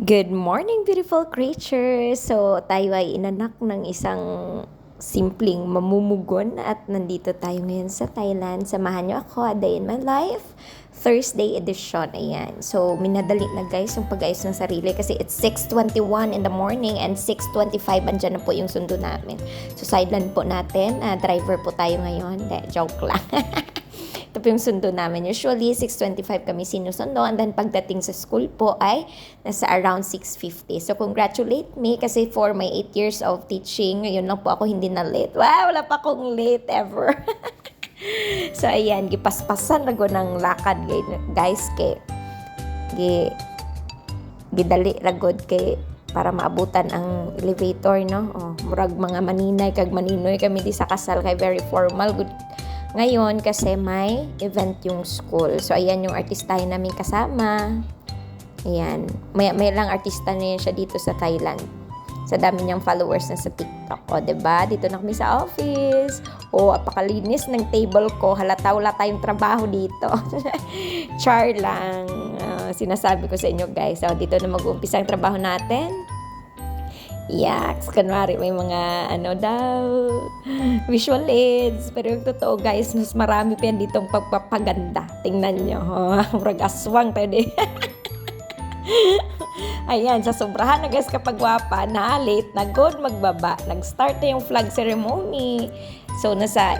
Good morning, beautiful creatures! So, tayo ay inanak ng isang simpleng mamumugon at nandito tayo ngayon sa Thailand. Samahan niyo ako, A Day in My Life, Thursday edition. Ayan. So, minadali na guys yung pag-ayos ng sarili kasi it's 6:21 in the morning and 6:25 andyan na po yung sundo namin. So, sideline po natin. Driver po tayo ngayon. De, joke lang. Ito po yung sundo namin. Usually, 6:25 kami sinusundo. And then, pagdating sa school po ay nasa around 6:50. So, congratulate me kasi for my 8 years of teaching, ngayon lang po ako hindi na late. Wow, wala pa akong late ever. So, ayan, gipaspasan na ko ng lakad, guys, kay gidali ragod kay para maabutan ang elevator, no? Oh, murag mga maninay kag maninoy kami di sa kasal kay very formal good ngayon kasi may event yung school. So, ayan yung artistahin namin kasama. Ayan. May lang artista na yan siya dito sa Thailand. Sa dami niyang followers na sa TikTok. O, diba? Dito na kami sa office. O, apakalinis ng table ko. Halata wala tayong trabaho dito. Char lang. Sinasabi ko sa inyo, guys. So, dito na mag-uumpisa ang trabaho natin. Yaks, kunwari may mga visual aids, pero yung totoo guys, mas marami pa yan ditong pagpapaganda. Tingnan nyo, murag aswang tayo di. Ayan, sa sobrahan na guys kapag wapa, na late, na good magbaba, nag-start na yung flag ceremony. So nasa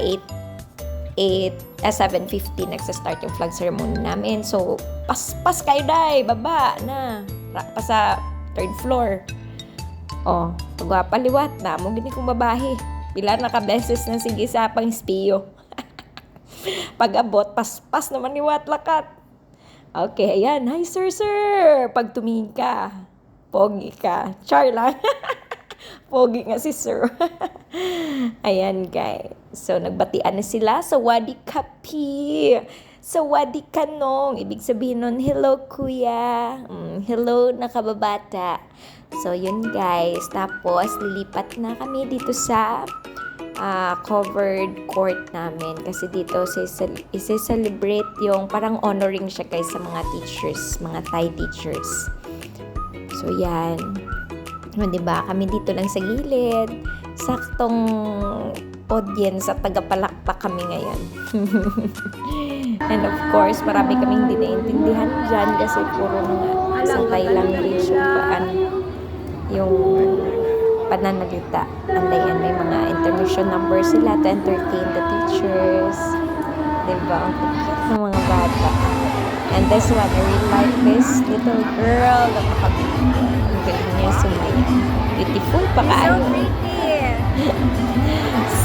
7:50 nagsa-start yung flag ceremony namin. So pas kayo day, baba na, pa sa 3rd floor. Oh, pagwapaliwat na, mo gini kong babahe. Pila na kabeses na sige sa pang espiyo. Pag-abot, pas naman ni Watlakat. Okay, ayan. Hi, sir. Pag tumingin ka, pogi ka. Char lang. Pogi nga si sir. Ayan, guys. So, nagbatian na sila sa Wadi Kapi. Sa Wadi Kanong. Ibig sabihin nun, hello, kuya. Hello, nakababata. So, yun guys. Tapos, lilipat na kami dito sa covered court namin. Kasi dito, isi-celebrate yung parang honoring siya guys sa mga teachers, mga Thai teachers. So, yan. O, diba? Kami dito lang sa gilid. Saktong audience at tagapalakpak kami ngayon. And of course, marami kaming hindi naiintindihan dyan kasi puro mga sa Thai language yung pananalita. And then, may mga intermission numbers sila to entertain the teachers. Diba? Ang cute ng mga bata. And this one, I really like this little girl. Ang galing niya sumaya. Beautiful pa kayo. So pretty.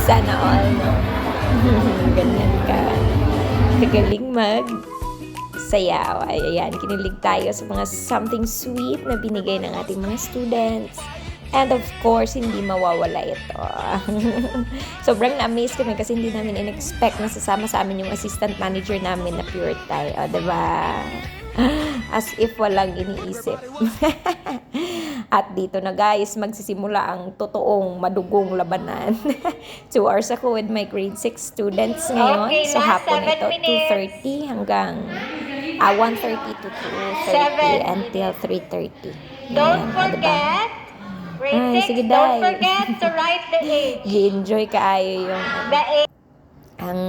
Sana all, no? Ganyan ka. Kagaling sayaw. Ayan, kinilig tayo sa mga something sweet na binigay ng ating mga students. And of course, hindi mawawala ito. Sobrang na-amaze kami kasi hindi namin in-expect na sasama sa amin yung assistant manager namin na pure Thai. O, diba? As if walang iniisip. At dito na guys, magsisimula ang totoong madugong labanan. 2 hours ako with my grade 6 students ngayon. Okay, so hapon ito, 2:30 hanggang 1:30 to 2:30 until 3:30. Don't forget, grade 6, sige, don't day. forget to write the age. I-enjoy kaayo yung The age. ang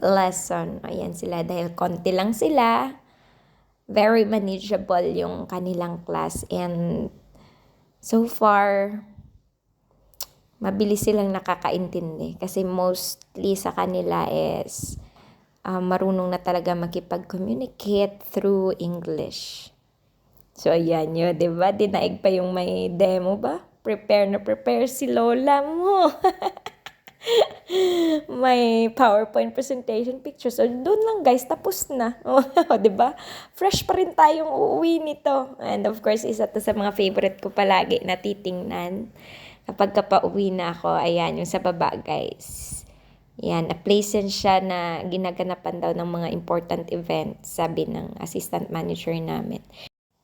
lesson. Ayan sila dahil konti lang sila. Very manageable yung kanilang class and so far mabilis silang nakakaintindi kasi mostly sa kanila is marunong na talaga makipag-communicate through English. So ayan yun, diba? Dinaig pa yung may demo ba? Prepare si Lola mo. May PowerPoint presentation pictures. So, doon lang guys, tapos na. O, diba? Fresh pa rin tayong uuwi nito. And of course, isa to sa mga favorite ko palagi na titingnan. Kapag kapauwi na ako, ayan, yung sa baba guys. Yan, na-place siya na ginaganapan daw ng mga important events, sabi ng assistant manager namin.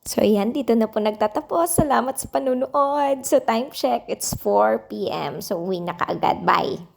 So, ayan, dito na po nagtatapos. Salamat sa panunood. So, time check, it's 4 p.m. So, uwi na kaagad. Bye!